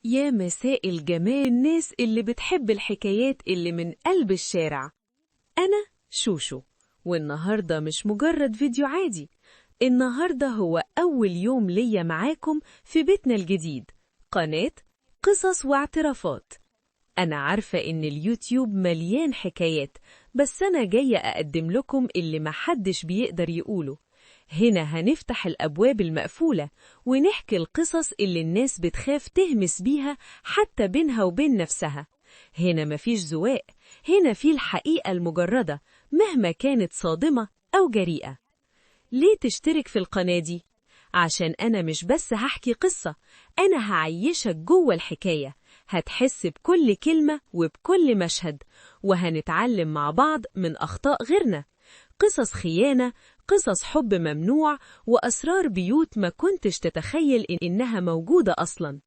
يا مساء الجمال الناس اللي بتحب الحكايات اللي من قلب الشارع. أنا شوشو، والنهاردة مش مجرد فيديو عادي. النهاردة هو أول يوم ليا معاكم في بيتنا الجديد، قناة قصص واعترافات. أنا عارفة إن اليوتيوب مليان حكايات، بس أنا جاية أقدم لكم اللي محدش بيقدر يقوله. هنا هنفتح الأبواب المقفولة ونحكي القصص اللي الناس بتخاف تهمس بيها حتى بينها وبين نفسها. هنا مفيش زواق، هنا في الحقيقة المجردة مهما كانت صادمة أو جريئة. ليه تشترك في القناة دي؟ عشان أنا مش بس هحكي قصة، أنا هعيشك جوه الحكاية، هتحس بكل كلمة وبكل مشهد، وهنتعلم مع بعض من أخطاء غيرنا. قصص خيانة، قصص حب ممنوع، وأسرار بيوت ما كنتش تتخيل إنها موجودة أصلاً.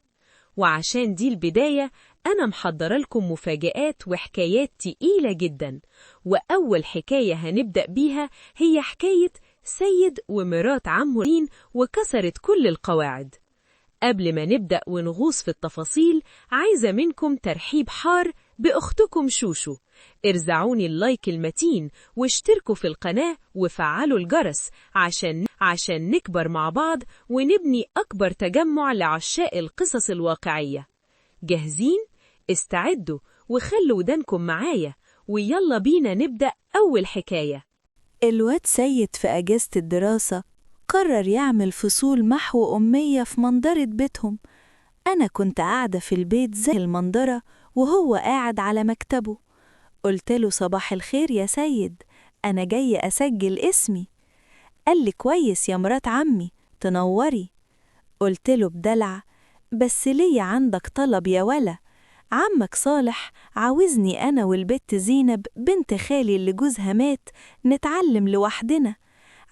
وعشان دي البداية، أنا محضرة لكم مفاجآت وحكايات تقيلة جداً. وأول حكاية هنبدأ بيها هي حكاية سيد ومرات عمه لين، وكسرت كل القواعد. قبل ما نبدأ ونغوص في التفاصيل، عايزة منكم ترحيب حار بأختكم شوشو. ارزعوني اللايك المتين واشتركوا في القناة وفعلوا الجرس عشان نكبر مع بعض ونبني أكبر تجمع لعشاق القصص الواقعية. جاهزين؟ استعدوا وخلوا ودانكم معايا، ويلا بينا نبدأ أول حكاية. الواد سيد في أجازة الدراسة قرر يعمل فصول محو أمية في منظرة بيتهم. أنا كنت قاعدة في البيت زي المنظرة وهو قاعد على مكتبه. قلت له صباح الخير يا سيد، أنا جاي أسجل اسمي. قال لي كويس يا مرات عمي، تنوري. قلت له بدلع، بس ليه عندك طلب يا ولا؟ عمك صالح عاوزني أنا والبت زينب بنت خالي اللي جوزها مات نتعلم لوحدنا.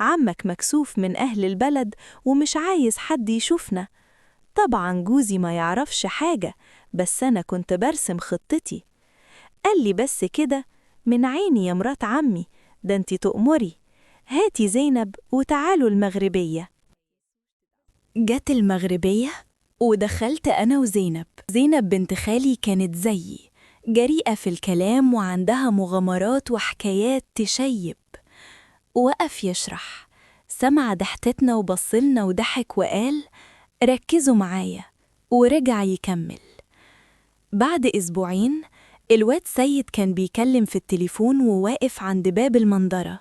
عمك مكسوف من أهل البلد ومش عايز حد يشوفنا. طبعا جوزي ما يعرفش حاجة، بس أنا كنت برسم خطتي. قال لي بس كده، من عيني يا مرات عمي، ده انتي تؤمري. هاتي زينب وتعالوا المغربية. جت المغربية ودخلت أنا وزينب. زينب بنت خالي كانت زيي، جريئة في الكلام وعندها مغامرات وحكايات تشيب. وقف يشرح، سمع ضحكتنا وبصلنا وضحك وقال ركزوا معايا، ورجع يكمل. بعد أسبوعين الواد سيد كان بيكلم في التليفون وواقف عند باب المنظرة.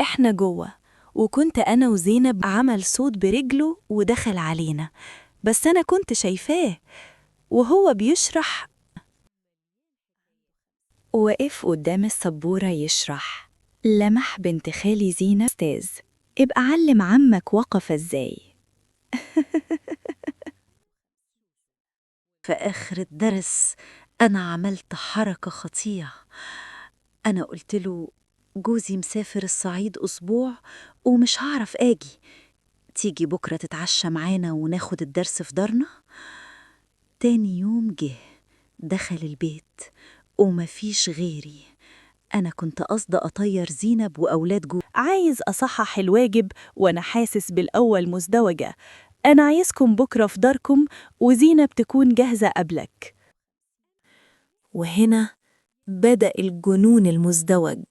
احنا جوه، وكنت أنا وزينب عمل صوت برجله ودخل علينا، بس أنا كنت شايفاه وهو بيشرح. وقف قدام السبورة يشرح، لمح بنت خالي زينب أستاذ، ابقى علم عمك وقف ازاي. في آخر الدرس أنا عملت حركة خطيرة. أنا قلت له جوزي مسافر الصعيد أسبوع ومش هعرف آجي، تيجي بكرة تتعشى معانا وناخد الدرس في دارنا؟ تاني يوم جه دخل البيت ومفيش غيري. أنا كنت قصدة أطير زينب وأولاد عايز أصحح الواجب وأنا حاسس بالأول مزدوجة. أنا عايزكم بكرة في داركم وزينب تكون جاهزة قبلك. وهنا بدأ الجنون المزدوج.